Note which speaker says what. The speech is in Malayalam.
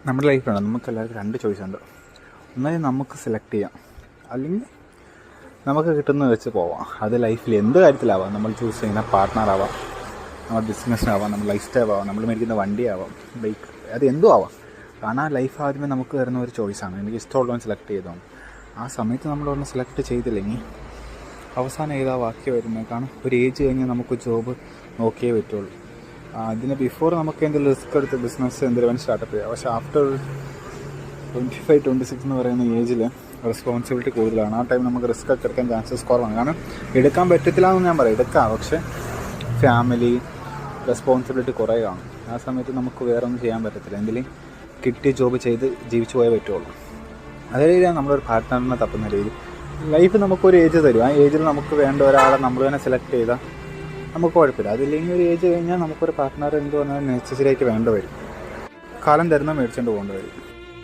Speaker 1: നമ്മുടെ ലൈഫിലാണ് നമുക്ക് എല്ലാവർക്കും രണ്ട് ചോയ്സ് ഉണ്ട്. ഒന്നായി നമുക്ക് സെലക്ട് ചെയ്യാം, അല്ലെങ്കിൽ നമുക്ക് കിട്ടുന്നത് വെച്ച് പോവാം. അത് ലൈഫിൽ എന്ത് കാര്യത്തിലാവാം. നമ്മൾ ചൂസ് ചെയ്യുന്ന പാർട്ട്ണറാവാം, നമ്മുടെ ബിസിനസ്സിനാവാം, നമ്മുടെ ലൈഫ് സ്റ്റൈൽ ആവാം, നമ്മൾ മേടിക്കുന്ന വണ്ടിയാവാം, ബൈക്ക്, അത് എന്തും ആവാം. കാരണം ആ ലൈഫ് ആദ്യമേ നമുക്ക് തരുന്ന ഒരു ചോയ്സാണ്. എനിക്ക് ഇഷ്ടമുള്ളവൻ സെലക്ട് ചെയ്തോണം. ആ സമയത്ത് നമ്മളൊന്ന് സെലക്ട് ചെയ്തില്ലെങ്കിൽ അവസാനം ഏതാ ബാക്കി വരുന്നത്. കാരണം ഒരു ഏജ് കഴിഞ്ഞാൽ നമുക്ക് ജോബ് നോക്കിയേ പറ്റുള്ളൂ. അതിന് ബിഫോർ നമുക്ക് എന്തെങ്കിലും റിസ്ക് എടുത്ത് ബിസിനസ് എന്തെങ്കിലും സ്റ്റാർട്ടപ്പ് ചെയ്യാം. പക്ഷേ ആഫ്റ്റർ 25-26 എന്ന് പറയുന്ന ഏജിൽ റെസ്പോൺസിബിലിറ്റി കൂടുതലാണ്. ആ ടൈം നമുക്ക് റിസ്ക് ഒക്കെ എടുക്കാൻ ചാൻസസ് കുറവാണ്. കാരണം എടുക്കാൻ പറ്റത്തില്ല എന്ന് ഞാൻ പറയും, എടുക്കാം, പക്ഷേ ഫാമിലി റെസ്പോൺസിബിലിറ്റി കുറേ കാണും. ആ സമയത്ത് നമുക്ക് വേറെ ഒന്നും ചെയ്യാൻ പറ്റത്തില്ല. എന്തെങ്കിലും കിട്ടിയ ജോബ് ചെയ്ത് ജീവിച്ചു പോയേ പറ്റുള്ളൂ. അതേ രീതിയാണ് നമ്മളൊരു പാർട്ട്ണറിനെ തപ്പുന്ന രീതി. ലൈഫ് നമുക്കൊരു ഏജ് തരും. ആ ഏജിൽ നമുക്ക് വേണ്ട ഒരാളെ നമ്മൾ തന്നെ സെലക്ട് ചെയ്താൽ നമുക്ക് കുഴപ്പമില്ല. അതില്ലെങ്കിൽ ഒരു ഏജ് കഴിഞ്ഞാൽ നമുക്കൊരു പാർട്ട്ണർ എന്ത് പറഞ്ഞാൽ നെസസറി ആയിട്ട് വേണ്ട വരും. കാലം തരുന്ന മേടിച്ചുകൊണ്ട് പോകേണ്ടി വരും.